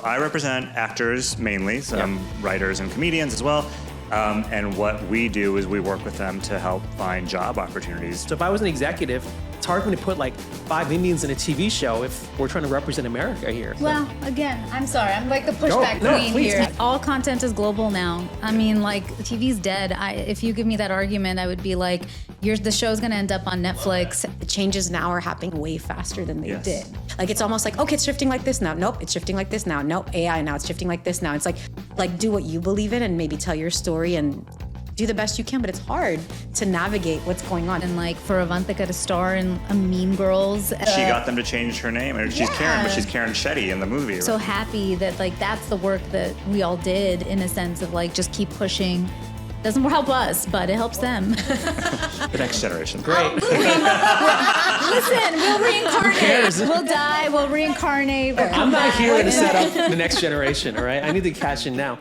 I represent actors mainly, some writers and comedians as well. And what we do is we work with them to help find job opportunities. So if I was an executive, it's hard for me to put like 5 Indians in a TV show if we're trying to represent America here. So. Well, again, I'm sorry. I'm like the pushback queen here. All content is global now. I mean, like, TV's dead. If you give me that argument, I would be like, the show's going to end up on Netflix. The changes now are happening way faster than they did. Like, it's almost like, okay, it's shifting like this now. Nope, it's shifting like this now. Nope, AI now, it's shifting like this now. It's like do what you believe in and maybe tell your story and do the best you can, but it's hard to navigate what's going on. And like for Avantika to star in a Mean Girls. She got them to change her name. She's Karen, but she's Karen Shetty in the movie. So happy that like that's the work that we all did in a sense of like just keep pushing. Doesn't help us, but it helps them. The next generation. Great. Listen, we'll reincarnate. We'll die, we'll reincarnate. We'll I'm not back. here to set up the next generation, all right? I need to cash in now.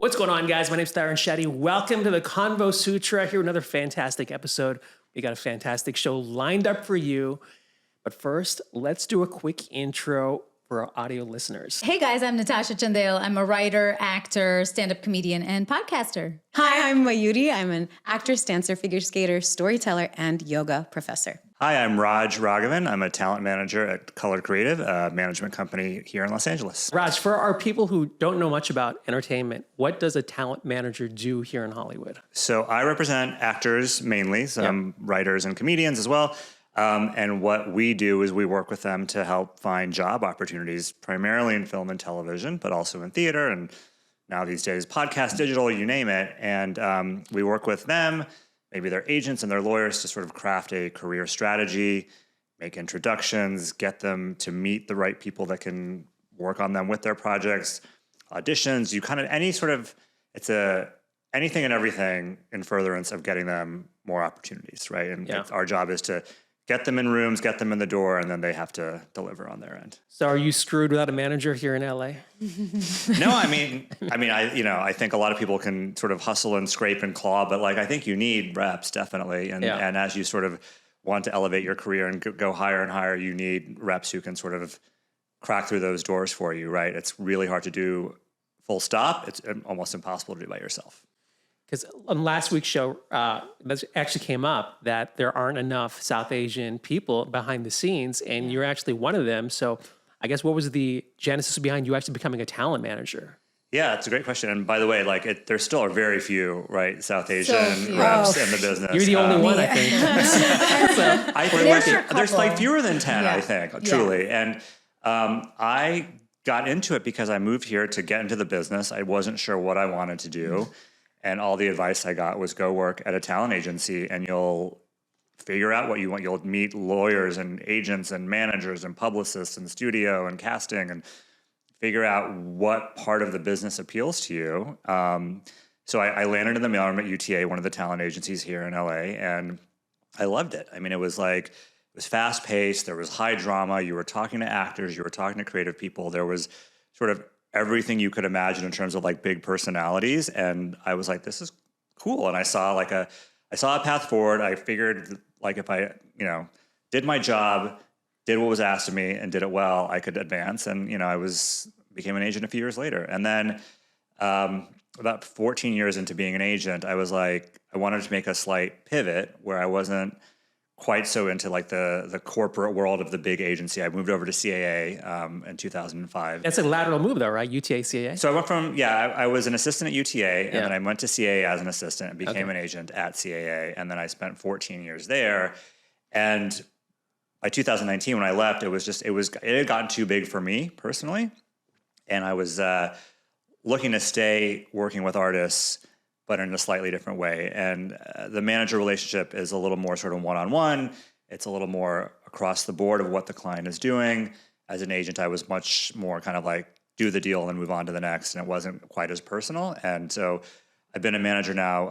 What's going on, guys? My name's Tarun Shetty. Welcome to the Convo Sutra. Here, another fantastic episode. We got a fantastic show lined up for you. But first, let's do a quick intro for our audio listeners. Hey guys, I'm Natasha Chandel. I'm a writer, actor, stand-up comedian, and podcaster. Hi, I'm Mayuri. I'm an actress, dancer, figure skater, storyteller, and yoga professor. Hi, I'm Raj Raghavan. I'm a talent manager at Color Creative, a management company here in Los Angeles. Raj, for our people who don't know much about entertainment, what does a talent manager do here in Hollywood? So I represent actors mainly, some writers and comedians as well. And what we do is we work with them to help find job opportunities, primarily in film and television, but also in theater and now these days podcast, digital, you name it. And we work with them, maybe their agents and their lawyers, to sort of craft a career strategy, make introductions, get them to meet the right people that can work on them with their projects, auditions, you kind of anything and everything in furtherance of getting them more opportunities, right? And our job is to get them in rooms, get them in the door, and then they have to deliver on their end. So are you screwed without a manager here in LA? No, I think a lot of people can sort of hustle and scrape and claw, but like I think you need reps definitely. And as you sort of want to elevate your career and go higher and higher, you need reps who can sort of crack through those doors for you, right? It's really hard to do full stop. It's almost impossible to do by yourself. Because on last week's show, that actually came up that there aren't enough South Asian people behind the scenes, and you're actually one of them. So I guess what was the genesis behind you actually becoming a talent manager? Yeah, it's a great question. And by the way, there still are very few, right, South Asian reps in the business. You're the only one, I think. I think there's like fewer than 10, I think, truly. And I got into it because I moved here to get into the business. I wasn't sure what I wanted to do. And all the advice I got was go work at a talent agency and you'll figure out what you want. You'll meet lawyers and agents and managers and publicists and studio and casting and figure out what part of the business appeals to you. So I landed in the mailroom at UTA, one of the talent agencies here in LA, and I loved it. I mean, it was fast paced. There was high drama. You were talking to actors. You were talking to creative people. There was sort of everything you could imagine in terms of like big personalities. And I was like, this is cool. And I saw a path forward. I figured like if I, did my job, did what was asked of me and did it well, I could advance. And, became an agent a few years later. And then about 14 years into being an agent, I was like, I wanted to make a slight pivot where I wasn't quite so into like the corporate world of the big agency. I moved over to CAA in 2005. That's a lateral move though, right? UTA, CAA? So I went from, I was an assistant at UTA and then I went to CAA as an assistant and became an agent at CAA. And then I spent 14 years there. And by 2019, when I left, it had gotten too big for me personally. And I was looking to stay working with artists, but in a slightly different way. And the manager relationship is a little more sort of one-on-one. It's a little more across the board of what the client is doing. As an agent, I was much more kind of like do the deal and move on to the next, and it wasn't quite as personal. And so I've been a manager now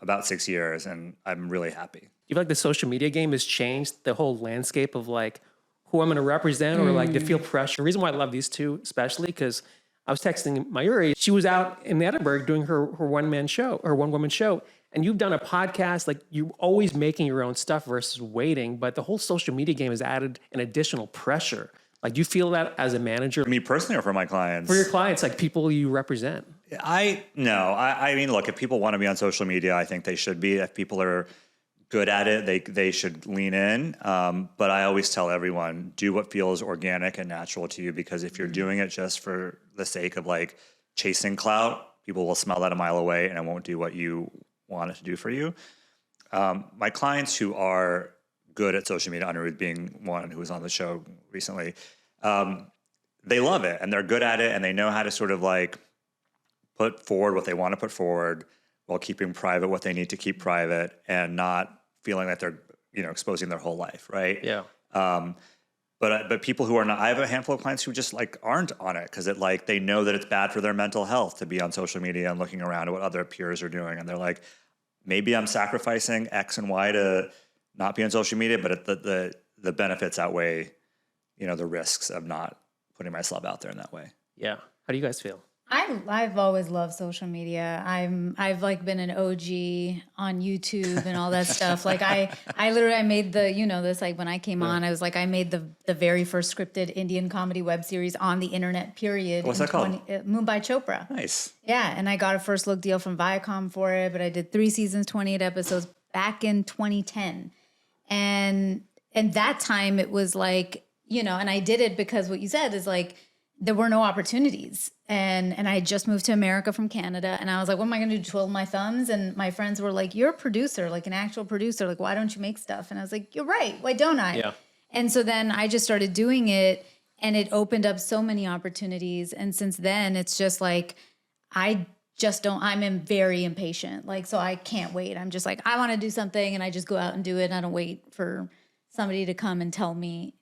about 6 years, and I'm really happy. You feel like the social media game has changed the whole landscape of like who I'm going to represent or like to feel pressure. The reason why I love these two, especially because I was texting Mayuri. She was out in Edinburgh doing her one-woman show, and you've done a podcast. Like you're always making your own stuff versus waiting. But the whole social media game has added an additional pressure. Like, do you feel that as a manager? Me personally or for my clients? For your clients, like people you represent. I mean, look, if people want to be on social media, I think they should be. If people are good at it, they should lean in. But I always tell everyone, do what feels organic and natural to you, because if you're doing it just for the sake of like chasing clout, people will smell that a mile away and it won't do what you want it to do for you. My clients who are good at social media, Anirudh being one who was on the show recently, they love it and they're good at it and they know how to sort of like put forward what they want to put forward while keeping private what they need to keep private and not feeling that they're, exposing their whole life, right? Yeah. But people who are not, I have a handful of clients who just like aren't on it because they know that it's bad for their mental health to be on social media and looking around at what other peers are doing. And they're like, maybe I'm sacrificing X and Y to not be on social media, but the benefits outweigh, the risks of not putting myself out there in that way. Yeah. How do you guys feel? I've always loved social media. I've like been an OG on YouTube and all that stuff. Like I literally made this like when I came on, I was like, I made the very first scripted Indian comedy web series on the internet, period. What's that called? Mumbai Chopra. Nice. Yeah. And I got a first look deal from Viacom for it, but I did 3 seasons, 28 episodes back in 2010. And that time it was like, and I did it because what you said is like, there were no opportunities. And I had just moved to America from Canada. And I was like, what am I going to do? Twiddle my thumbs? And my friends were like, you're a producer, like an actual producer. Like, why don't you make stuff? And I was like, you're right. Why don't I? Yeah. And so then I just started doing it and it opened up so many opportunities. And since then, it's just like, I'm very impatient. Like, so I can't wait. I'm just like, I want to do something and I just go out and do it. And I don't wait for somebody to come and tell me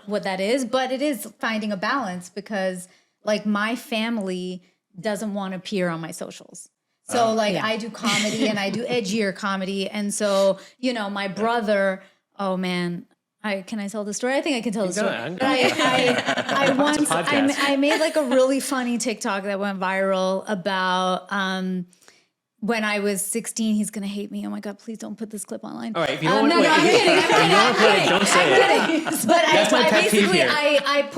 what that is. But it is finding a balance because like my family doesn't want to appear on my socials. So I do comedy and I do edgier comedy. And so, my brother, oh man, can I tell the story? I think I can tell the story. I made like a really funny TikTok that went viral about when I was 16, he's going to hate me. Oh my God, please don't put this clip online. All right, if you don't want to I'm kidding. Don't say it. But That's my pet peeve here. I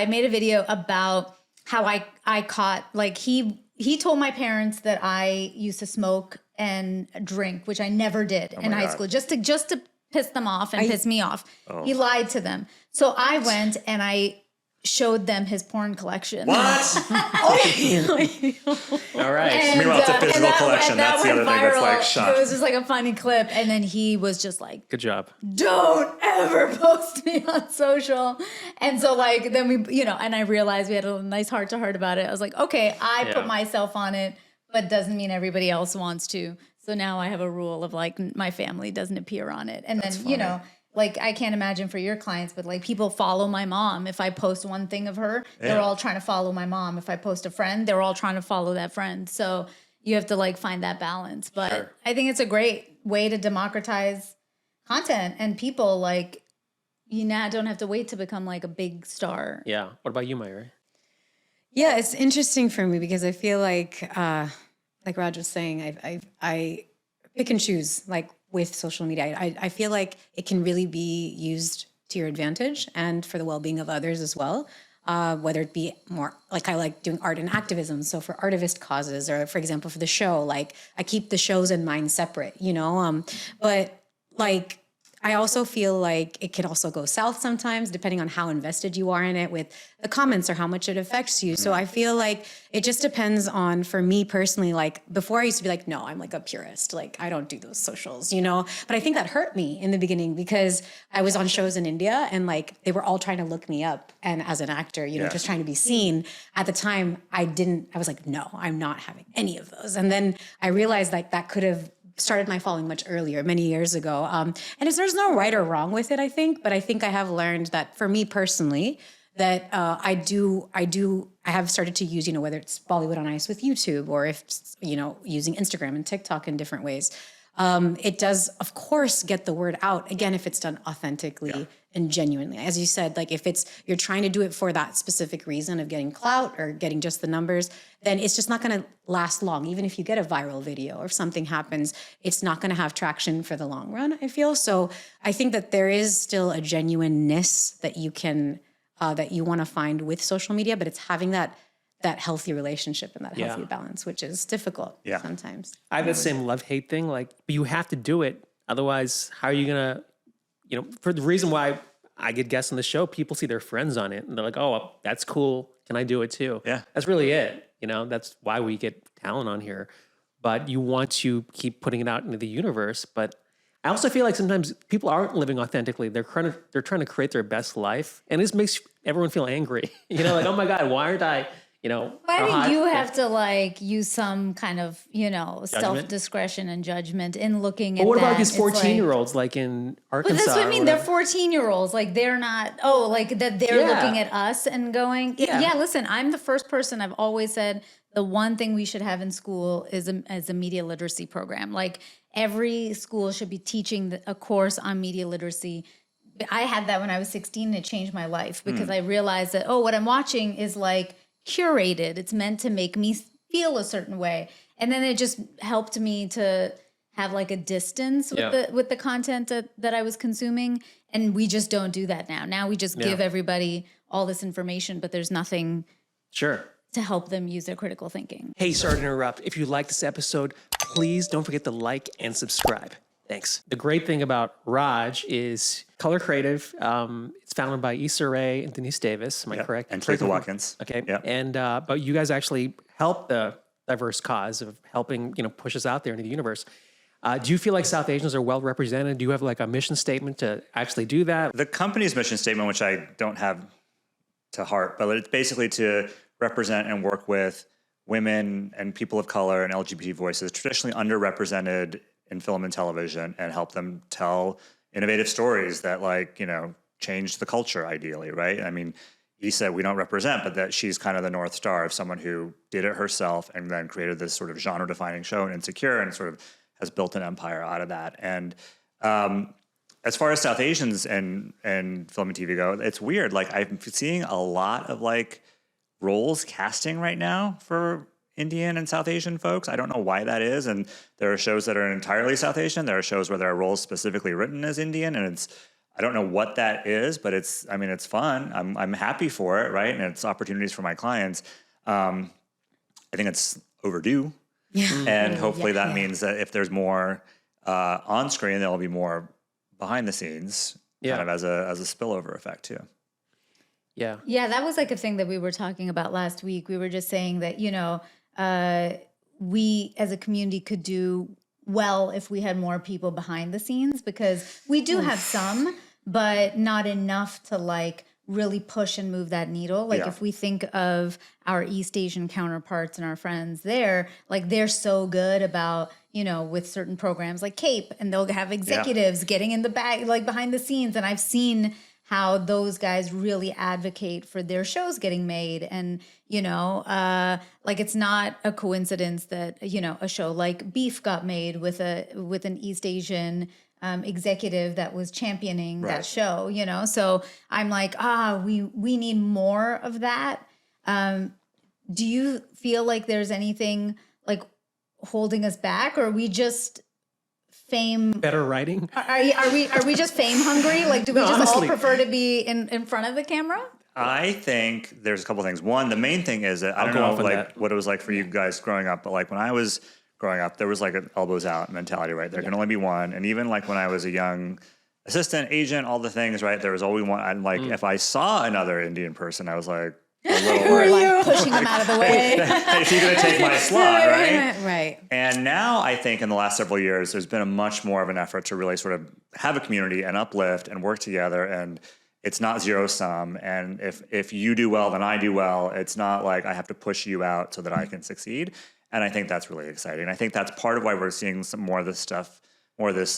made a video about how I caught, like he told my parents that I used to smoke and drink, which I never did in high school, just to piss them off and piss me off. Oh. He lied to them. So I went and I showed them his porn collection. What? All right. Meanwhile, it's a physical collection. That's the other thing that's like shot. It was just like a funny clip. And then he was just like, good job. Don't ever post me on social. And so like, then we, and I realized we had a nice heart to heart about it. I was like, okay, I put myself on it, but doesn't mean everybody else wants to. So now I have a rule of like, my family doesn't appear on it. And that's then, funny. Like, I can't imagine for your clients, but like people follow my mom. If I post one thing of her, they're all trying to follow my mom. If I post a friend, they're all trying to follow that friend. So you have to like find that balance. But I think it's a great way to democratize content and people like, you now don't have to wait to become like a big star. Yeah. What about you, Mayuri? Yeah, it's interesting for me because I feel like Raj was saying, I pick and choose like with social media. I feel like it can really be used to your advantage and for the well-being of others as well. Whether it be more like I like doing art and activism. So for artivist causes or for example, for the show, like I keep the shows and mine separate, but like, I also feel like it can also go south sometimes, depending on how invested you are in it with the comments or how much it affects you. So I feel like it just depends on, for me personally, like before I used to be like, no, I'm like a purist. Like I don't do those socials, but I think that hurt me in the beginning because I was on shows in India and like they were all trying to look me up and as an actor, just trying to be seen. At the time I was like, no, I'm not having any of those. And then I realized like that could have started my following much earlier, many years ago. And there's no right or wrong with it, I think, but I think I have learned that for me personally, that I have started to use, whether it's Bollywood on Ice with YouTube or if, using Instagram and TikTok in different ways. It does, of course, get the word out, again, if it's done authentically and genuinely. As you said, like if you're trying to do it for that specific reason of getting clout or getting just the numbers, then it's just not going to last long. Even if you get a viral video or if something happens, it's not going to have traction for the long run, I feel. So I think that there is still a genuineness that you can, that you want to find with social media, but it's having that healthy relationship and that healthy balance, which is difficult sometimes. I have the same love-hate thing, like, but you have to do it. Otherwise, how are you going to, for the reason why I get guests on the show, people see their friends on it and they're like, oh, that's cool. Can I do it too? Yeah. That's really it. That's why we get talent on here. But you want to keep putting it out into the universe. But I also feel like sometimes people aren't living authentically. They're trying to create their best life. And this makes everyone feel angry. Like, oh my God, why aren't I, Why do you have to use some kind of, self-discretion and judgment in looking at that? But what about these 14-year-olds like in Arkansas? But that's what I mean. They're 14-year-olds. Like they're not, that they're looking at us and going, yeah, listen, I'm the first person. I've always said the one thing we should have in school is a media literacy program. Like every school should be teaching a course on media literacy. I had that when I was 16 and it changed my life because I realized that, what I'm watching is like curated. It's meant to make me feel a certain way. And then it just helped me to have like a distance with the content that I was consuming. And we just don't do that now. Now we just give everybody all this information, but there's nothing to help them use their critical thinking. Hey, sorry to interrupt. If you like this episode, please don't forget to like and subscribe. Thanks. The great thing about Raj is color creative. It's founded by Issa Rae and Deniese Davis. Am I correct? And Talitha Watkins. Okay. Yep. And but you guys actually help the diverse cause of helping push us out there into the universe. Do you feel like South Asians are well represented? Do you have like a mission statement to actually do that? The company's mission statement, which I don't have to heart, but it's basically to represent and work with women and people of color and LGBT voices, traditionally underrepresented in film and television, and help them tell innovative stories that change the culture ideally, right? I mean, Issa, we don't represent, but that she's kind of the North Star of someone who did it herself and then created this sort of genre-defining show in Insecure and sort of has built an empire out of that. And as far as South Asians and film and TV go, it's weird. Like I'm seeing a lot of roles casting right now for Indian and South Asian folks. I don't know why that is. And there are shows that are entirely South Asian. There are shows where there are roles specifically written as Indian. And I don't know what that is, but it's fun. I'm happy for it, right? And it's opportunities for my clients. I think it's overdue. Yeah. And hopefully that means that if there's more on screen, there'll be more behind the scenes, kind of as a spillover effect too. Yeah. Yeah, that was like a thing that we were talking about last week. We were just saying that, we as a community could do well if we had more people behind the scenes, because we do have some, but not enough to really push and move that needle. If we think of our East Asian counterparts and our friends there, they're so good about, with certain programs like CAPE, and they'll have executives getting in the back, behind the scenes. And I've seen how those guys really advocate for their shows getting made. And, it's not a coincidence that, a show like Beef got made with an East Asian executive that was championing that show, So I'm like, we need more of that. Do you feel like there's anything holding us back, or are we just fame better writing? Are we just fame hungry? Do we just honestly all prefer to be in front of the camera? I think there's a couple things. One, the main thing is that I don't know what it was like for you guys growing up, but when I was growing up, there was an elbows out mentality, right? There can only be one. And even when I was a young assistant, agent, all the things, right? There was always one. And if I saw another Indian person, I was like, a little worried. Pushing them out of the way. Is he going to take my slot, right? Right. And now I think in the last several years, there's been a much more of an effort to really sort of have a community and uplift and work together. And it's not zero sum. And if you do well, then I do well. It's not like I have to push you out so that I can succeed. And I think that's really exciting. I think that's part of why we're seeing some more of this stuff, more of this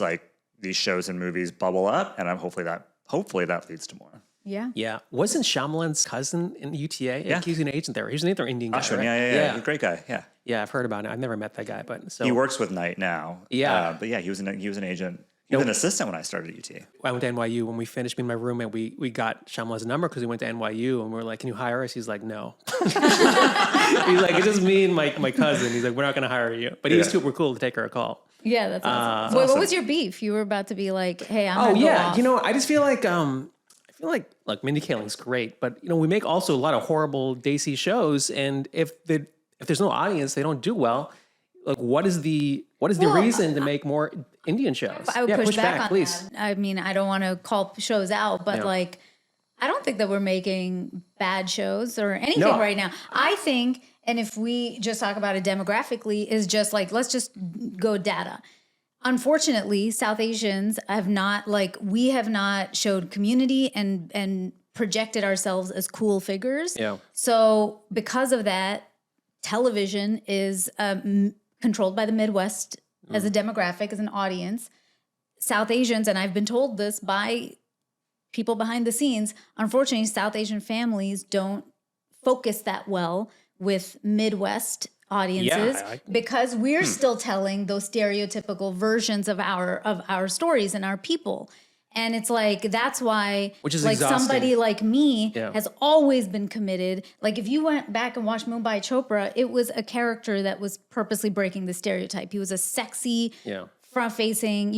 these shows and movies bubble up. And hopefully that leads to more. Yeah. Yeah. Wasn't Shyamalan's cousin in UTA? Yeah. He was an agent there. He was another Indian guy. Ashwin, right? Yeah. He's a great guy. Yeah. Yeah, I've heard about it. I've never met that guy, but so he works with Knight now. Yeah. But yeah, he was an agent. You were an assistant when I started at UT. I went to NYU. When we finished, me and my roommate, we got Shyamalan's number because we went to NYU, and we were like, "Can you hire us?" He's like, "No." He's like, "It's just me and my cousin." He's like, "We're not going to hire you." But he was super cool to take her a call. Yeah, that's awesome. Wait, what was your beef? You were about to be like, "Hey, I'm gonna go off." You know, I just feel like look, Mindy Kaling's great, but we make also a lot of horrible Desi shows, and if there's no audience, they don't do well. Like, what is the reason to make more Indian shows? I would push back on please. that. I mean, I don't want to call shows out, but like, I don't think that we're making bad shows or anything right now. I think, and if we just talk about it demographically, is just like, let's just go data. Unfortunately, South Asians we have not showed community and projected ourselves as cool figures. Yeah. So because of that, television is controlled by the Midwest as a demographic, as an audience. South Asians, and I've been told this by people behind the scenes, unfortunately, South Asian families don't focus that well with Midwest audiences because we're still telling those stereotypical versions of our stories and our people. And it's like, that's why, which is like exhausting. Somebody like me has always been committed. Like if you went back and watched Mumbai Chopra, it was a character that was purposely breaking the stereotype. He was a sexy, front-facing,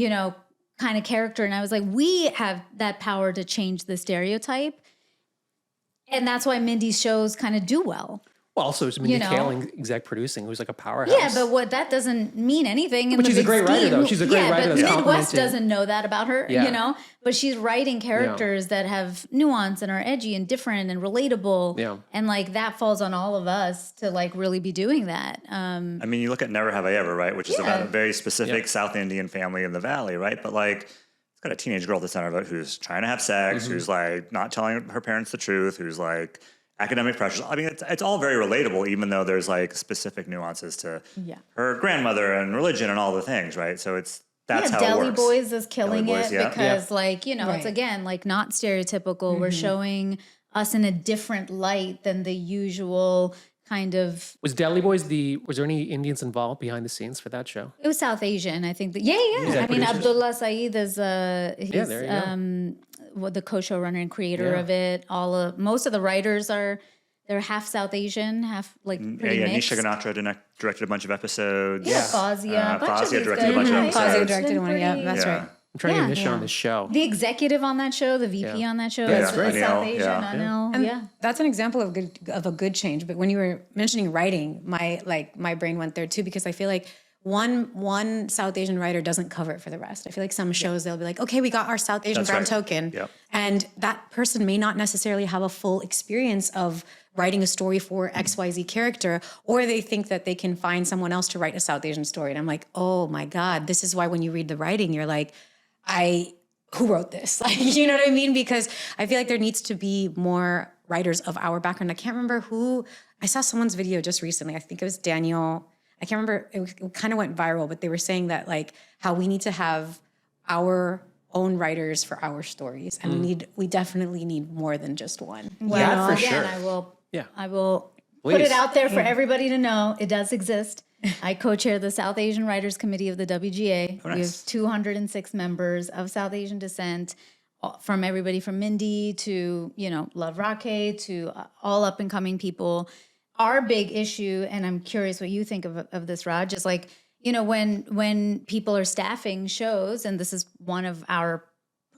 kind of character. And I was like, we have that power to change the stereotype. And that's why Mindy's shows kind of do well. Well, also it's Mindy Kaling exec producing, who's like a powerhouse. Yeah, but that doesn't mean anything. But she's a great writer, though. She's a great writer. But Midwest doesn't know that about her, But she's writing characters that have nuance and are edgy and different and relatable. Yeah. And like that falls on all of us to like really be doing that. I mean, you look at Never Have I Ever, right? Which is about a very specific South Indian family in the Valley, right? But like, it's got a teenage girl at the center of it who's trying to have sex, who's like not telling her parents the truth, who's like academic pressures. I mean, it's all very relatable, even though there's like specific nuances to her grandmother and religion and all the things, right? So that's how Deli it works. Boys is killing it because like, it's again, like not stereotypical. We're showing us in a different light than the usual kind of. Was Deli Boys was there any Indians involved behind the snes for that show? It was South Asian, I think. I mean, Abdullah Saeed is the co-showrunner and creator of it. Most of the writers they're half South Asian, half like pretty mixed. Nisha Ganatra directed a bunch of episodes. Fazia. Fazia directed a bunch of episodes. Fazia directed one, that's right. I'm trying to get Nisha on the show. The executive on that show, the VP on that show, that's great. South Asian. Anil, That's an example of a good change. But when you were mentioning writing, my brain went there too, because I feel like one South Asian writer doesn't cover it for the rest. I feel like some shows they'll be like, okay, we got our South Asian brown token, and that person may not necessarily have a full experience of writing a story for XYZ character, or they think that they can find someone else to write a South Asian story. And I'm like, oh my God, this is why when you read the writing, you're like, who wrote this? Like, you know what I mean? Because I feel like there needs to be more writers of our background. I can't remember I saw someone's video just recently. I think it was Daniel. I can't remember. It kind of went viral, but they were saying that like how we need to have our own writers for our stories. And we definitely need more than just one. Well, for again, sure. I will put it out there for everybody to know. It does exist. I co-chair the South Asian Writers Committee of the WGA. Oh, nice. We have 206 members of South Asian descent, from everybody from Mindy to, Love Rakhe to all up and coming people. Our big issue, and I'm curious what you think of this, Raj, is like, when people are staffing shows, and this is one of our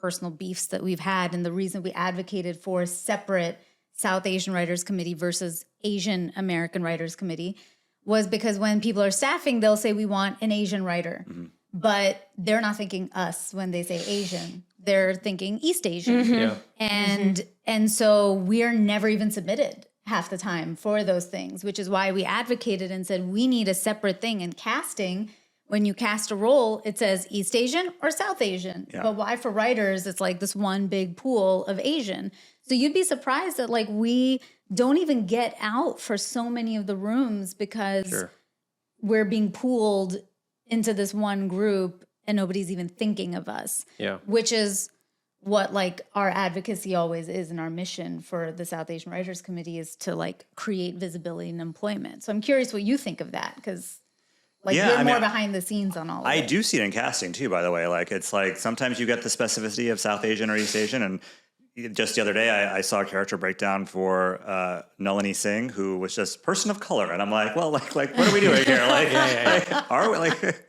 personal beefs that we've had, and the reason we advocated for a separate South Asian Writers Committee versus Asian American Writers Committee, was because when people are staffing, they'll say we want an Asian writer, but they're not thinking us when they say Asian. They're thinking East Asian. And so we're never even submitted half the time for those things, which is why we advocated and said we need a separate thing in casting. When you cast a role, it says East Asian or South Asian. Yeah. But why for writers, it's like this one big pool of Asian. So you'd be surprised that like we don't even get out for so many of the rooms because we're being pooled into this one group and nobody's even thinking of us. Yeah. Which is what like our advocacy always is, and our mission for the South Asian Writers Committee is to like create visibility and employment. So I'm curious what you think of that, because Like you're more behind the scenes on all of it. I do see it in casting too, by the way. Like it's like sometimes you get the specificity of South Asian or East Asian, and just the other day I saw a character breakdown for Nalini Singh, who was just person of color, and I'm like, well, like what are we doing here? Like, like are we like?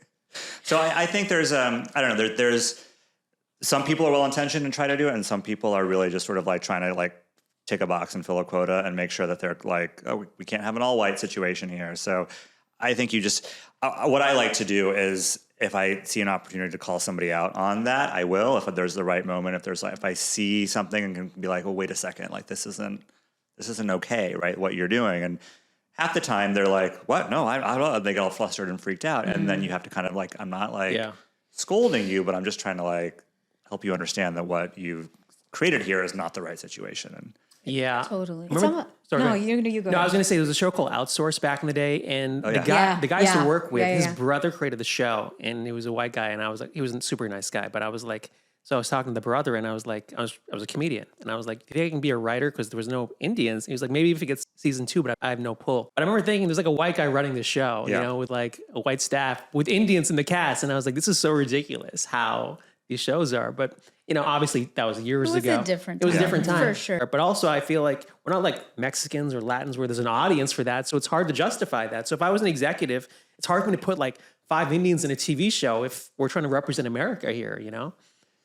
So I think there's I don't know, there's some people are well intentioned and try to do it, and some people are really just sort of like trying to like tick a box and fill a quota and make sure that they're like, oh, we can't have an all white situation here. So I think you just, what I like to do is if I see an opportunity to call somebody out on that, I will, if there's the right moment, if I see something and can be like, well, wait a second, like this isn't okay, right? What you're doing. And half the time they're like, what? No, I don't know. They get all flustered and freaked out. And then you have to kind of like, I'm not like scolding you, but I'm just trying to like help you understand that what you've created here is not the right situation. And yeah, totally. You go. No, I was going to say there was a show called Outsource back in the day, and the guy I used to work with, his brother created the show, and he was a white guy, and I was like, he was a super nice guy, but I was like, so I was talking to the brother, and I was like, I was a comedian, and I was like, do you think I can be a writer because there was no Indians? He was like, maybe if it gets season 2, but I have no pull. But I remember thinking there's like a white guy running the show, you know, with like a white staff with Indians in the cast, and I was like, this is so ridiculous how these shows are. But you know, obviously that was years ago. It was a different time. For sure. But also I feel like we're not like Mexicans or Latins where there's an audience for that. So it's hard to justify that. So if I was an executive, it's hard for me to put like 5 Indians in a TV show if we're trying to represent America here, you know?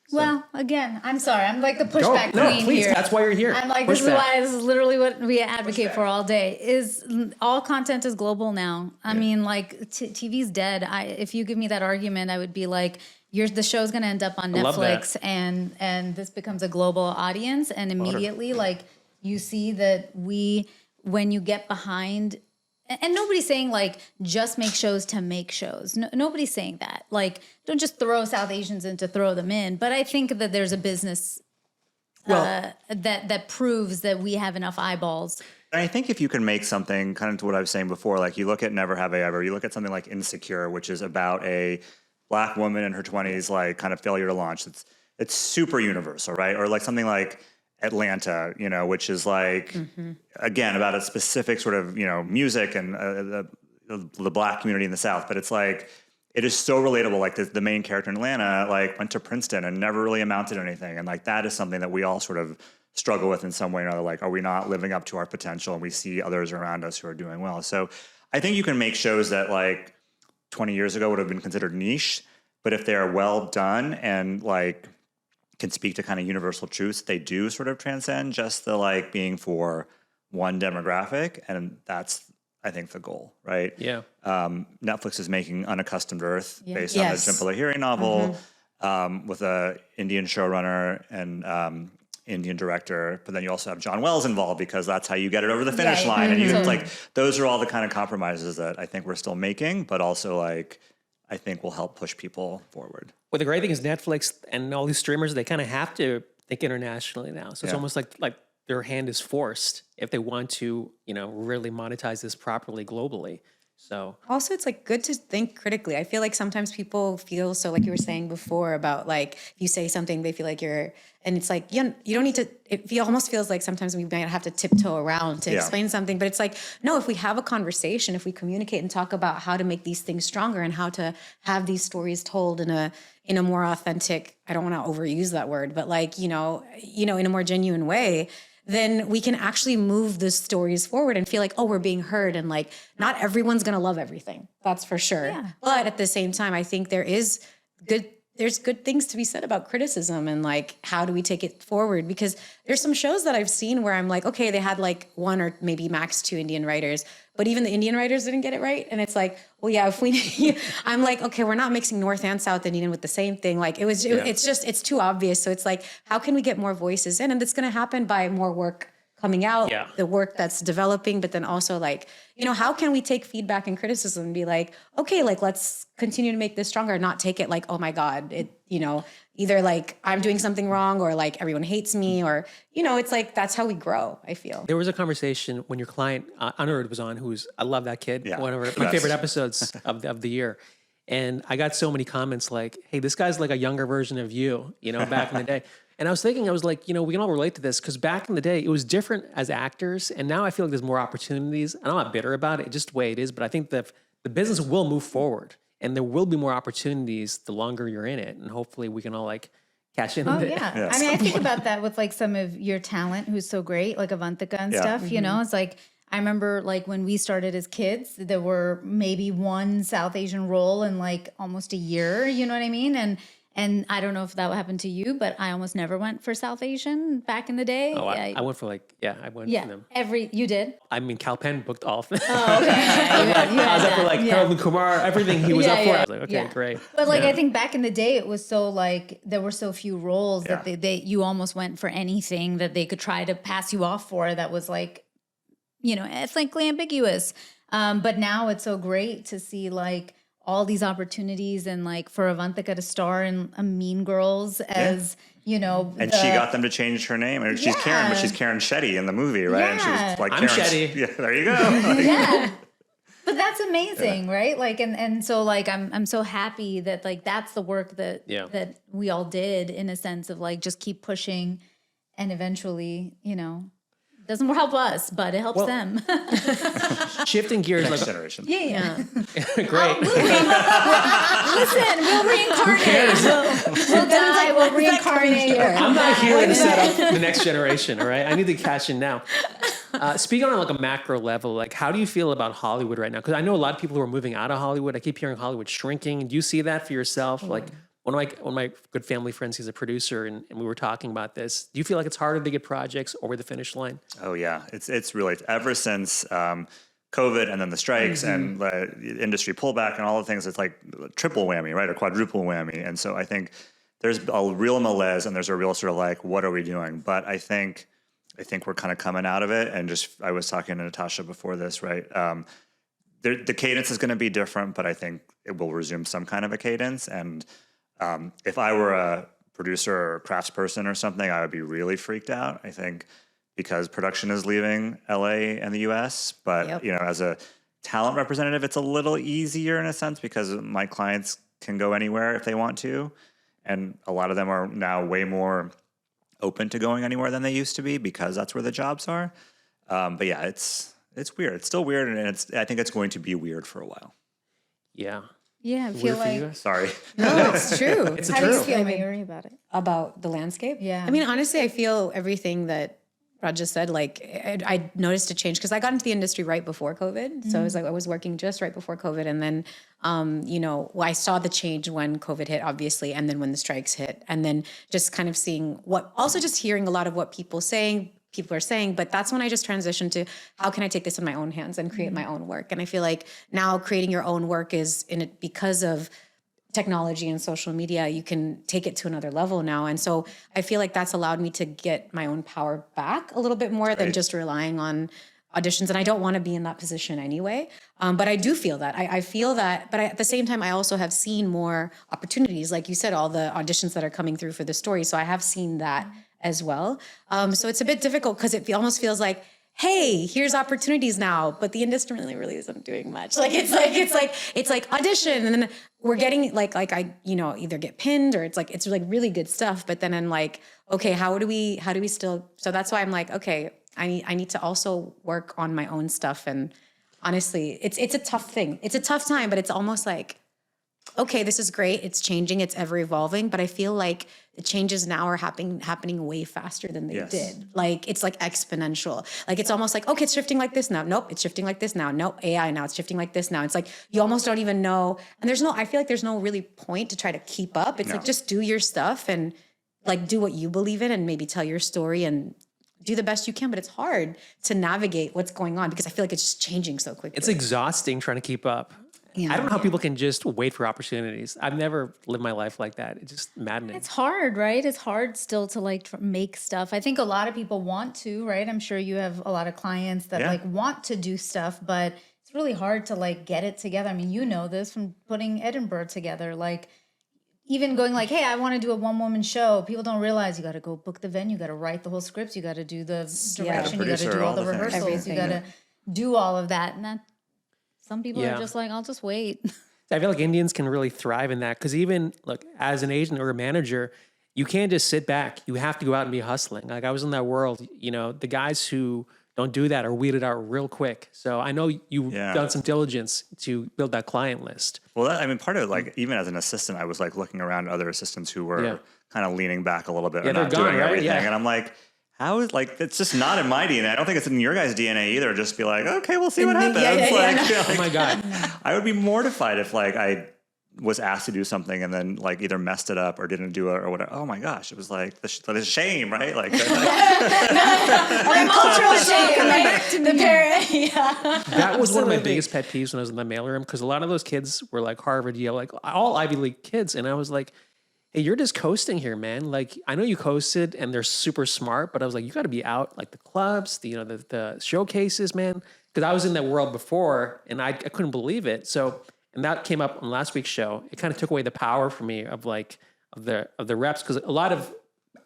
So. Well, again, I'm sorry. I'm like the pushback queen please, here. That's why you're here. I'm like, this is literally what we advocate for all day. Is all content is global now. I mean, like TV's dead. If you give me that argument, I would be like, the show's going to end up on Netflix, and this becomes a global audience, and immediately, like you see that when you get behind. And nobody's saying like just make shows to make shows. No, nobody's saying that. Like don't just throw South Asians in to throw them in. But I think that there's a business that proves that we have enough eyeballs. And I think if you can make something kind of to what I was saying before, like you look at Never Have I Ever, you look at something like Insecure, which is about a Black woman in her 20s, like kind of failure to launch. It's super universal, right? Or like something like Atlanta, you know, which is like, again, about a specific sort of, you know, music and the Black community in the South. But it's like, it is so relatable. Like the main character in Atlanta, like went to Princeton and never really amounted to anything. And like, that is something that we all sort of struggle with in some way or another. Like, are we not living up to our potential? And we see others around us who are doing well. So I think you can make shows that like 20 years ago would have been considered niche, but if they're well done and like, can speak to kind of universal truths, they do sort of transcend just the like being for one demographic. And that's, I think, the goal, right? Yeah. Netflix is making Unaccustomed Earth based on the Jhumpa Lahiri novel with a Indian showrunner and Indian director. But then you also have John Wells involved because that's how you get it over the finish line. And you like, those are all the kind of compromises that I think we're still making, but also like, I think will help push people forward. Well, the great thing is Netflix and all these streamers, they kind of have to think internationally now. So it's almost like their hand is forced if they want to, you know, really monetize this properly globally. So also it's like good to think critically. I feel like sometimes people feel so, like you were saying before about like, if you say something, they feel like and it's like, you don't need to, it almost feels like sometimes we might have to tiptoe around to explain something, but it's like, no, if we have a conversation, if we communicate and talk about how to make these things stronger and how to have these stories told in a more authentic, I don't want to overuse that word, but like, you know, in a more genuine way, then we can actually move the stories forward and feel like, oh, we're being heard. And like, not everyone's going to love everything. That's for sure. Yeah. But at the same time, I think there's good things to be said about criticism and like, how do we take it forward? Because there's some shows that I've seen where I'm like, okay, they had like 1 or maybe max 2 Indian writers, but even the Indian writers didn't get it right. And it's like, well, yeah, I'm like, okay, we're not mixing North and South Indian with the same thing. Like it's too obvious. So it's like, how can we get more voices in? And it's going to happen by more work coming out, the work that's developing, but then also like, you know, how can we take feedback and criticism and be like, okay, like, let's continue to make this stronger, not take it like, oh my God, it, you know, either like I'm doing something wrong or like everyone hates me or, you know, it's like, that's how we grow, I feel. There was a conversation when your client, Anirudh was on, I love that kid, one of my favorite episodes of the year. And I got so many comments like, hey, this guy's like a younger version of you, you know, back in the day. And I was thinking, I was like, you know, we can all relate to this because back in the day, it was different as actors. And now I feel like there's more opportunities. And I'm not bitter about it, just the way it is. But I think the the business will move forward and there will be more opportunities the longer you're in it. And hopefully we can all like cash in. Oh yeah. I mean, I think about that with like some of your talent who's so great, like Avantika and stuff, you know, it's like, I remember like when we started as kids, there were maybe one South Asian role in like almost a year, you know what I mean? And I don't know if that happened to you, but I almost never went for South Asian back in the day. Oh, I went for like, I went for them. You did? I mean, Cal Penn booked all of them. Oh, okay. I was up for like Harold Kumar, everything he was up for. I was like, okay, great. But like, I think back in the day, it was so like, there were so few roles that you almost went for anything that they could try to pass you off for that was like, you know, ethnically ambiguous. But now it's so great to see like all these opportunities and like for Avantika to star in Mean Girls as, you know. And she got them to change her name. And she's Karen, but she's Karen Shetty in the movie, right? And she's like, I'm Shetty. Yeah, there you go. But that's amazing, right? Like, and so like, I'm so happy that like, that's the work that, that we all did in a sense of like, just keep pushing and eventually, you know, doesn't help us, but it helps them. Shifting gears, Next like generation. Yeah. Great. Listen, we'll reincarnate. We'll die. We'll reincarnate here. I'm not here to set up the next generation. All right, I need to cash in now. Speaking on like a macro level, like how do you feel about Hollywood right now? Because I know a lot of people who are moving out of Hollywood. I keep hearing Hollywood shrinking. Do you see that for yourself? Like one of my good family friends, he's a producer, and we were talking about this. Do you feel like it's harder to get projects over the finish line? Oh yeah, it's really ever since COVID and then the strikes and the industry pullback and all the things. It's like triple whammy, right, or quadruple whammy. And so I think there's a real malaise and there's a real sort of like, what are we doing? But I think we're kind of coming out of it. And just I was talking to Natasha before this, right? The cadence is going to be different, but I think it will resume some kind of a cadence. And if I were a producer or craftsperson or something, I would be really freaked out, I think, because production is leaving LA and the US. But, you know, as a talent representative, it's a little easier in a sense because my clients can go anywhere if they want to. And a lot of them are now way more open to going anywhere than they used to be because that's where the jobs are. But yeah, it's weird. It's still weird. And I think it's going to be weird for a while. Yeah. Yeah, I feel like. Sorry. No, it's true. It's How true. do you feel, Mayuri, about it? About the landscape? Yeah. I mean, honestly, I feel everything that Raj just said. Like, I noticed a change because I got into the industry right before COVID. So I was working just right before COVID. And then, you know, I saw the change when COVID hit, obviously, and then when the strikes hit. And then just kind of seeing also just hearing a lot of what people are saying, but that's when I just transitioned to how can I take this in my own hands and create my own work. And I feel like now creating your own work is in it because of technology and social media, you can take it to another level now. And so I feel like that's allowed me to get my own power back a little bit more than just relying on auditions. And I don't want to be in that position anyway. But I do feel that. I feel that. But at the same time, I also have seen more opportunities. Like you said, all the auditions that are coming through for the story. So I have seen that as well. So it's a bit difficult because it almost feels like, hey, here's opportunities now, but the industry really isn't doing much. Like it's like audition, and then we're getting like I either get pinned or it's like really good stuff. But then I'm like, okay, how do we still? So that's why I'm like, okay, I need to also work on my own stuff. And honestly, it's a tough thing. It's a tough time, but it's almost like, okay, this is great. It's changing. It's ever evolving. But I feel like the changes now are happening way faster than they did. Like, it's like exponential. Like, it's almost like, okay, it's shifting like this now. Nope, it's shifting like this now. Nope, AI now, it's shifting like this now. It's like, you almost don't even know. And I feel like there's no really point to try to keep up. It's like, just do your stuff and like, do what you believe in and maybe tell your story and do the best you can. But it's hard to navigate what's going on because I feel like it's just changing so quickly. It's exhausting trying to keep up. Yeah. I don't know how people can just wait for opportunities. I've never lived my life like that. It's just maddening. It's hard, right? It's hard still to like make stuff. I think a lot of people want to, right? I'm sure you have a lot of clients that like want to do stuff, but it's really hard to like get it together. I mean, you know this from putting Edinburgh together, like even going like, hey, I want to do a one-woman show. People don't realize you got to go book the venue, you got to write the whole scripts, you got to do the direction, you got to do all the rehearsals, you got to do all of that. And that some people are just like, I'll just wait. I feel like Indians can really thrive in that because even, look, as an agent or a manager, you can't just sit back. You have to go out and be hustling. Like I was in that world, you know, the guys who don't do that or weed it out real quick. So I know you've done some diligence to build that client list. Well, part of it, like even as an assistant, I was like looking around at other assistants who were kind of leaning back a little bit and not doing everything. And I'm like, how is it's just not in my DNA. I don't think it's in your guys' DNA either. Just be like, okay, we'll see what happens. Oh my God. I would be mortified if I was asked to do something and then either messed it up or didn't do it or whatever. Oh my gosh, it was the shame, right? The cultural shame, right? The parent, That was one of my biggest pet peeves when I was in the mailroom, because a lot of those kids were like Harvard, Yale, all Ivy League kids, and I was like, hey, you're just coasting here, man. I know you coasted and they're super smart, but I was like, you got to be out the clubs, the showcases, man. Because I was in that world before and I couldn't believe it. So, and that came up on last week's show. It kind of took away the power for me of the reps, because a lot of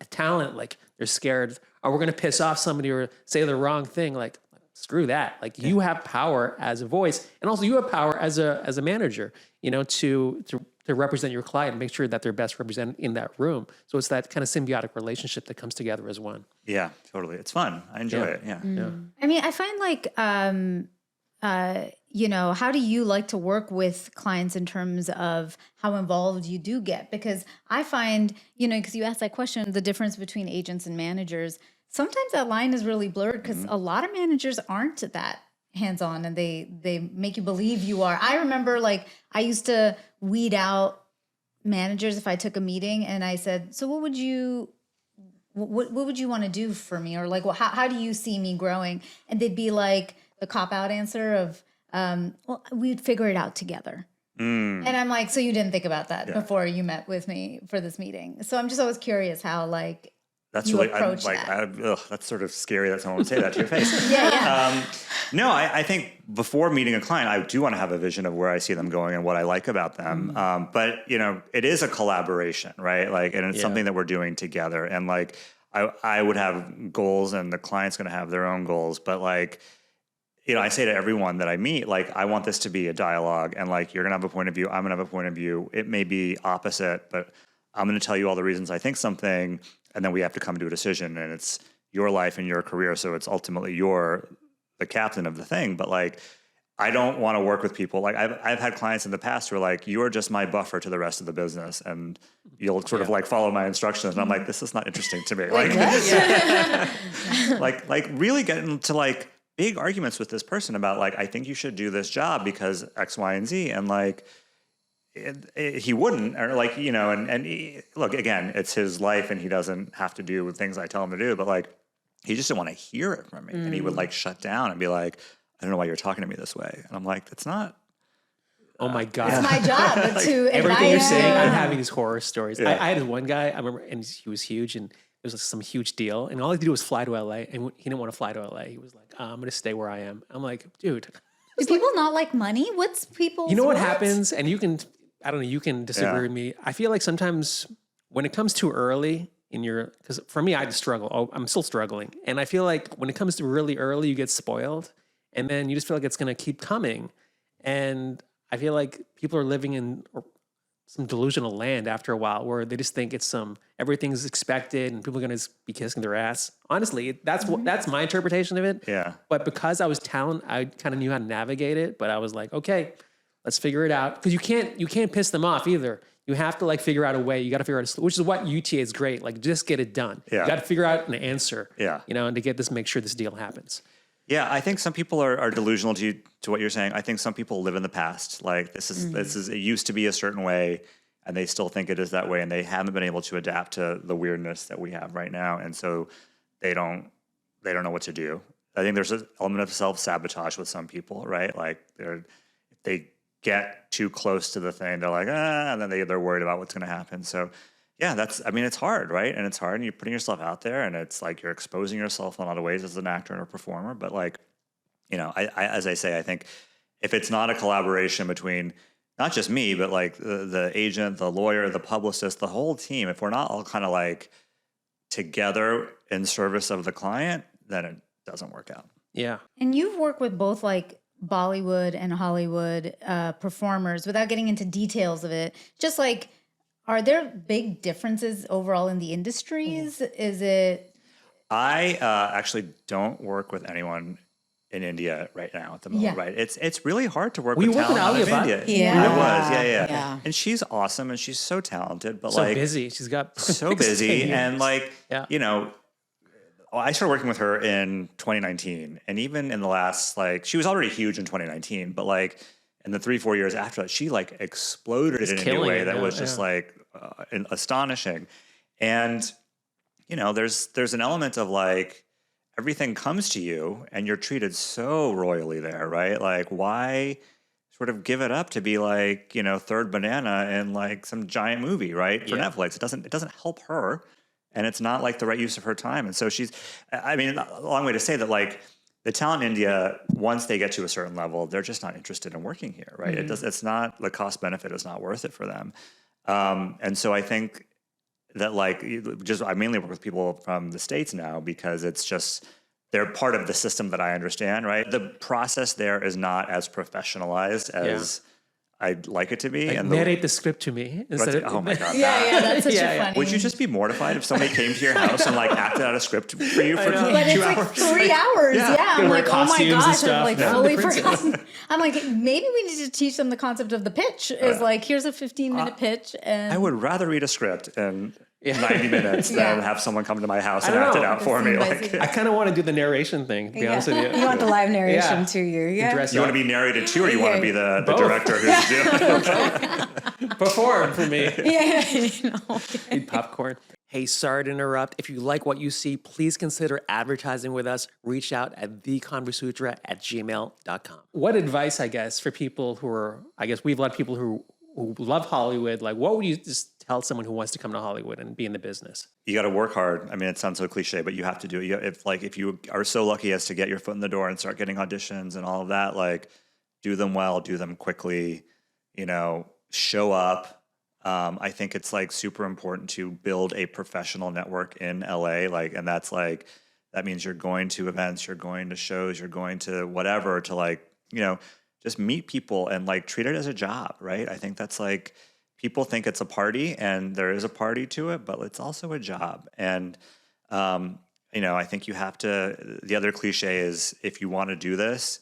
talent, they're scared, we're going to piss off somebody or say the wrong thing. Screw that. You have power as a voice, and also you have power as a manager, to represent your client and make sure that they're best represented in that room. So it's that kind of symbiotic relationship that comes together as one. Yeah, totally. It's fun. I enjoy it. Yeah. I mean, I find how do you like to work with clients in terms of how involved you do get? Because I find, because you asked that question, the difference between agents and managers, sometimes that line is really blurred because a lot of managers aren't that hands-on and they make you believe you are. I remember I used to weed out managers if I took a meeting and I said, so what would you want to do for me? Or how do you see me growing? And they'd be like the cop-out answer of, well, we'd figure it out together. And I'm like, so you didn't think about that before you met with me for this meeting. So I'm just always curious how that's you really approach that. That's sort of scary that someone would say that to your face. Yeah. No, I think before meeting a client, I do want to have a vision of where I see them going and what I like about them. But it is a collaboration, right? And it's something that we're doing together. And I would have goals, and the client's going to have their own goals. But I say to everyone that I meet, I want this to be a dialogue, and you're going to have a point of view. I'm going to have a point of view. It may be opposite, but I'm going to tell you all the reasons I think something, and then we have to come to a decision, and it's your life and your career. So it's ultimately you're the captain of the thing. But I don't want to work with people. I've had clients in the past who are you're just my buffer to the rest of the business, and you'll sort of follow my instructions. And I'm like, this is not interesting to me. Really get into big arguments with this person about I think you should do this job because X, Y, and Z. And he wouldn't, or look, again, it's his life and he doesn't have to do things I tell him to do, but he just didn't want to hear it from me. And he would shut down and be like, I don't know why you're talking to me this way. And I'm like, it's not. Oh my God. It's my job to everything you're saying, I'm having these horror stories. I had one guy, I remember, and he was huge, and it was some huge deal. And all he had to do was fly to LA, and he didn't want to fly to LA. He was like, I'm going to stay where I am. I'm like, dude. Do people not like money? What's people's You know what happens? And you can, I don't know, you can disagree with me. I feel sometimes when it comes too early in because for me, I struggle. Oh, I'm still struggling. And I feel when it comes to really early, you get spoiled. And then you just feel it's going to keep coming. And I feel people are living in some delusional land after a while where they just think it's everything's expected and people are going to be kissing their ass. Honestly, that's my interpretation of it. Yeah. But because I was talent, I kind of knew how to navigate it. But I was like, okay, let's figure it out. Because you can't piss them off either. You have to figure out a way. You got to figure out which is what UTA is great. Just get it done. Yeah. You got to figure out an answer. Yeah. And to make sure this deal happens. Yeah, I think some people are delusional to what you're saying. I think some people live in the past. This is it used to be a certain way, and they still think it is that way, and they haven't been able to adapt to the weirdness that we have right now, and so they don't know what to do. I think there's an element of self-sabotage with some people, right? If they get too close to the thing, they're like, and then they're worried about what's going to happen. So yeah, it's hard, right? And it's hard, and you're putting yourself out there, and it's you're exposing yourself in a lot of ways as an actor and a performer. But I as I say, I think if it's not a collaboration between not just me, but the agent, the lawyer, the publicist, the whole team, if we're not all kind of together in service of the client, then it doesn't work out. Yeah. And you've worked with both Bollywood and Hollywood performers without getting into details of it. Just are there big differences overall in the industries? Is it I actually don't work with anyone in India right now at the moment, right? It's really hard to work with talent out of India. Yeah. It was, yeah. And she's awesome and she's so talented, but So like busy. She's got so busy. And like, Yeah. you know, I started working with her in 2019. And even in the last, like, she was already huge in 2019, but like in the 3-4 years after that, she like exploded in a new way that was just like astonishing. And, you know, there's an element of like, everything comes to you and you're treated so royally there, right? Like, why sort of give it up to be like, you know, third banana in like some giant movie, right? For Netflix. It doesn't help her. And it's not like the right use of her time. And so I mean, a long way to say that like the talent in India, once they get to a certain level, they're just not interested in working here, right? It's not, the cost benefit is not worth it for them. And so I think that like, I mainly work with people from the States now because it's just, they're part of the system that I understand, right? The process there is not as professionalized as I'd like it to be. Like, and narrate the script to me. Oh my God. That's such a funny. Would you just be mortified if somebody came to your house and like acted out a script for you for 2 hours? But it's like 3 hours. I'm like, oh my gosh, I've like fully forgotten. I'm like, maybe we need to teach them the concept of the pitch. Is like, here's a 15-minute pitch. And I would rather read a script in 90 minutes than have someone come to my house and act it out for me. Like, I kind of want to do the narration thing, to be honest with you. You want the live narration to you. You want to be narrated to, or you want to be the director who's doing it? Perform for me. You know. Eat popcorn. Hey, sorry to interrupt. If you like what you see, please consider advertising with us. Reach out at theconvosutra@gmail.com. What advice, I guess, for people who are, I guess we have a lot of people who love Hollywood. Like, what would you just tell someone who wants to come to Hollywood and be in the business? You got to work hard. I mean, it sounds so cliche, but you have to do it. If you are so lucky as to get your foot in the door and start getting auditions and all of that, like, do them well, do them quickly, you know, show up. I think it's like super important to build a professional network in LA. Like, and that's like, that means you're going to events, you're going to shows, you're going to whatever to like, you know, just meet people and like treat it as a job, right? I think that's like, people think it's a party and there is a party to it, but it's also a job. And, you know, I think you have to, the other cliche is if you want to do this,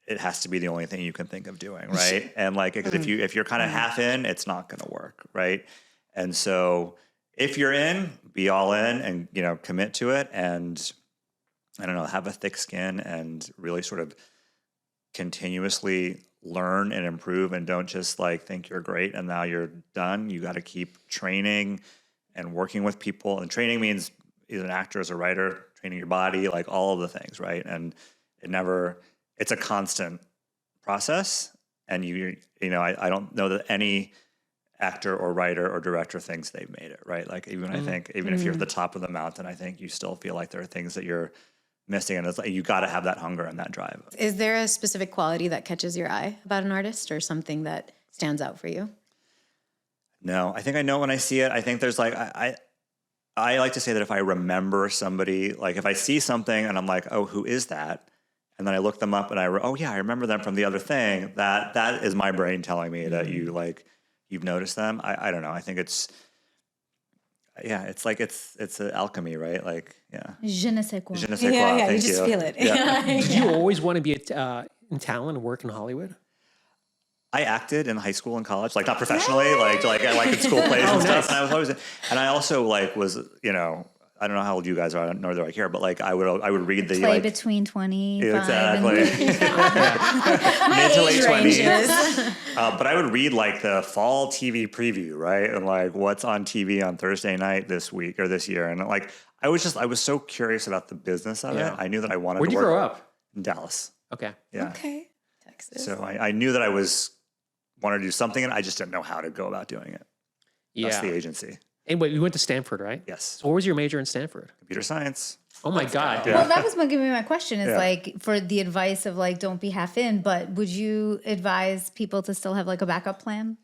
it has to be the only thing you can think of doing, right? And like, if you're kind of half in, it's not going to work, right? And so if you're in, be all in and, you know, commit to it and, I don't know, have a thick skin and really sort of continuously learn and improve and don't just like think you're great and now you're done. You got to keep training and working with people. And training means either an actor as a writer, training your body, like all of the things, right? And it's a constant process. And you know, I don't know that any actor or writer or director thinks they've made it, right? Like even I think, even if you're at the top of the mountain, I think you still feel like there are things that you're missing, and it's like you got to have that hunger and that drive. Is there a specific quality that catches your eye about an artist or something that stands out for you? No, I think I know when I see it. I think there's like, I like to say that if I remember somebody, like if I see something and I'm like, oh, who is that? And then I look them up and I remember them from the other thing. That is my brain telling me that you've noticed them. I don't know. I think it's like it's an alchemy, right? Like, Je ne sais quoi. Je ne sais quoi. Yeah, you just feel it. Yeah. Did you always want to be in talent and work in Hollywood? I acted in high school and college, like not professionally, like in school plays and stuff. And I was always, and I also like was, you know, I don't know how old you guys are, nor do I care, but like I would read the play between 25 exactly and mid to late 20s. But I would read like the fall TV preview, right, and like what's on TV on Thursday night this week or this year, and like I was so curious about the business of it. I knew that I wanted. Where'd to you work grow up? in Dallas. Okay. Yeah. Okay. Texas. So I knew that I wanted to do something, and I just didn't know how to go about doing it. Yeah. That's the agency. And wait, you went to Stanford, right? Yes. So what was your major in Stanford? Computer science. Oh my God. Well, that was going to be my question is like for the advice of like, don't be half in, but would you advise people to still have like a backup plan?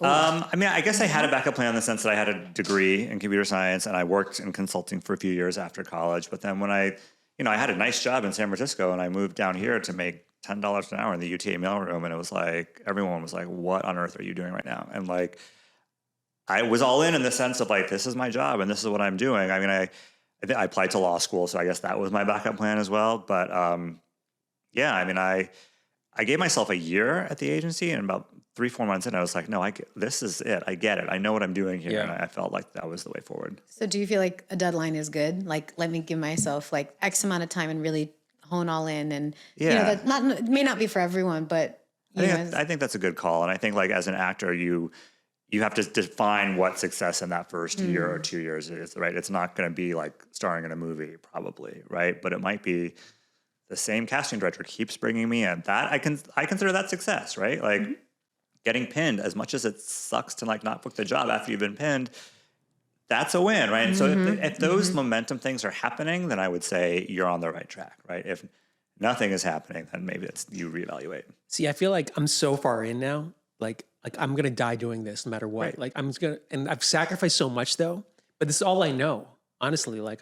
I mean, I guess I had a backup plan in the sense that I had a degree in computer science and I worked in consulting for a few years after college. But then when I had a nice job in San Francisco and I moved down here to make $10 an hour in the UTA mailroom. And it was like, everyone was like, what on earth are you doing right now? And like, I was all in the sense of like, this is my job and this is what I'm doing. I mean, I applied to law school, so I guess that was my backup plan as well. But yeah, I mean, I gave myself a year at the agency, and about 3-4 months in, I was like, no, this is it. I get it. I know what I'm doing here. And I felt like that was the way forward. So do you feel like a deadline is good? Like, let me give myself like X amount of time and really hone all in. And you know, that it may not be for everyone, but I think that's a good call. And I think like as an actor, you have to define what success in that first year or 2 years is, right? It's not going to be like starring in a movie probably, right? But it might be the same casting director keeps bringing me in. That I consider that success, right? Like getting pinned, as much as it sucks to like not book the job after you've been pinned, that's a win, right? And so if those momentum things are happening, then I would say you're on the right track, right? If nothing is happening, then maybe it's you reevaluate. See, I feel like I'm so far in now. Like I'm gonna die doing this no matter what. Right. Like I'm just gonna, and I've sacrificed so much though. But this is all I know, honestly. Like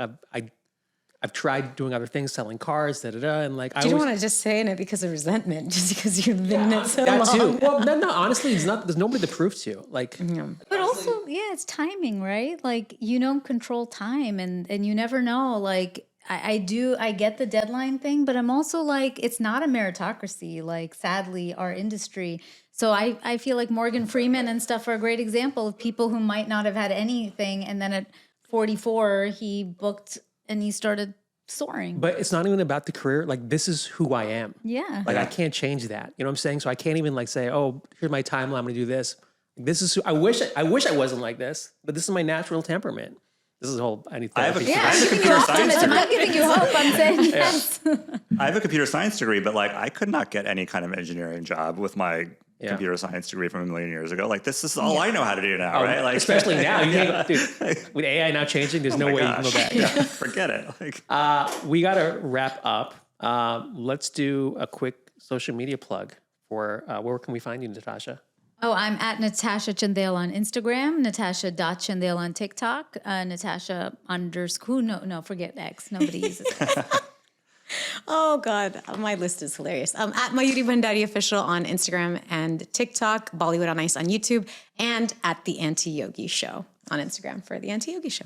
I've tried doing other things, selling cars, and like you don't want to just say in it because of resentment, just because you've been in it so long. That too. Well, no, honestly, there's nobody to prove to. Like, but also, it's timing, right? Like you don't control time, and you never know. Like I get the deadline thing, but I'm also like, it's not a meritocracy. Like sadly, our industry. So I feel like Morgan Freeman and stuff are a great example of people who might not have had anything, and then at 44 he booked. And he started soaring. But it's not even about the career. Like, this is who I am. Yeah. Like, I can't change that. You know what I'm saying? So I can't even like say, oh, here's my timeline. I'm going to do this. This is who I wish I wasn't like this, but this is my natural temperament. This is a whole, I need therapy. I'm giving you hope. I'm saying yes. I have a computer science degree, but like I could not get any kind of engineering job with my computer science degree from a million years ago. Like this is all I know how to do now, right? Like especially now, dude, with AI now changing, there's no way you can go back. Yeah, forget it. Like, we got to wrap up. Let's do a quick social media plug for where can we find you, Natasha? Oh, I'm at Natasha Chandel on Instagram, Natasha.Chandel on TikTok, Natasha _ no, forget X. Nobody uses X. Oh God, my list is hilarious. At Mayuri Bhandari official on Instagram and TikTok, Bollywood on Ice on YouTube, and at the Anti-Yogi Show on Instagram for the Anti-Yogi Show.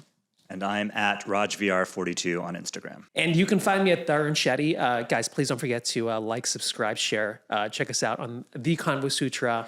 And I'm at RajVR42 on Instagram. And you can find me at Tarun Shetty. Guys, please don't forget to like, subscribe, share. Check us out on the Convo Sutra.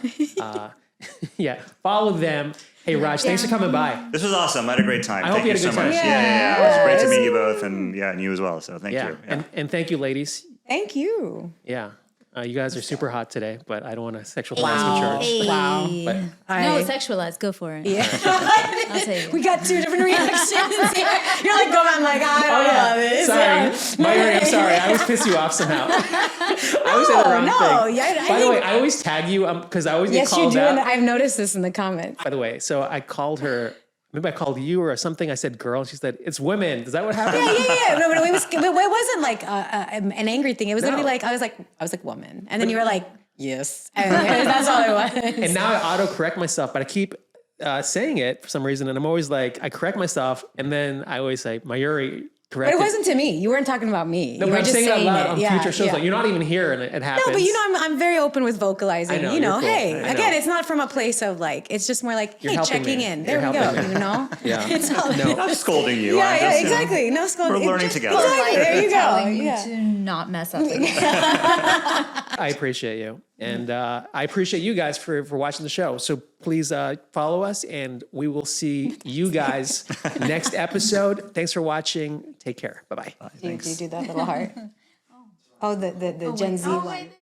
Follow them. Hey, Raj, thanks for coming by. This was awesome. I had a great time. I hope you had a good time. Yeah. It was great to meet you both, and you as well. So thank you. Yeah. And thank you, ladies. Thank you. Yeah. You guys are super hot today, but I don't want to sexual harassment charge. Hey. Wow. But, No, sexualized. Go for it. Yeah. I'll take it. We got two different reactions here. You're like, going on like, I don't know this. Sorry. Mayuri, I'm sorry. I always piss you off somehow. I always say the wrong thing. Yeah, By the way, I always tag you because I always get called out. Yes, you do. And I've noticed this in the comments. By the way, so I called her. Maybe I called you or something. I said girl, and she said it's women. Is that what happened? Yeah. No, it wasn't like an angry thing. It was literally like I was like woman, and then you were like yes, and that's all it was. And now I auto-correct myself, but I keep saying it for some reason, and I'm always like I correct myself, and then I always say Mayuri. But it wasn't to me. You weren't talking about me. No, you but were I'm just saying it out loud on it. future shows. Like, you're not even here, and it happens. No, but I'm very open with vocalizing. I know, cool. Hey, I know. Again, it's not from a place of like. It's just more like, You're hey, checking me. in. There You're we go. helping me. You know. Yeah. It's all. No. I'm scolding you. Yeah, exactly. No scolding. We're learning together. Exactly. There you go. Telling you to not mess up. I appreciate you. And I appreciate you guys for watching the show. So please follow us, and we will see you guys next episode. Thanks for watching. Take care. Bye-bye. Do you do that little heart? Oh, the Gen Z one.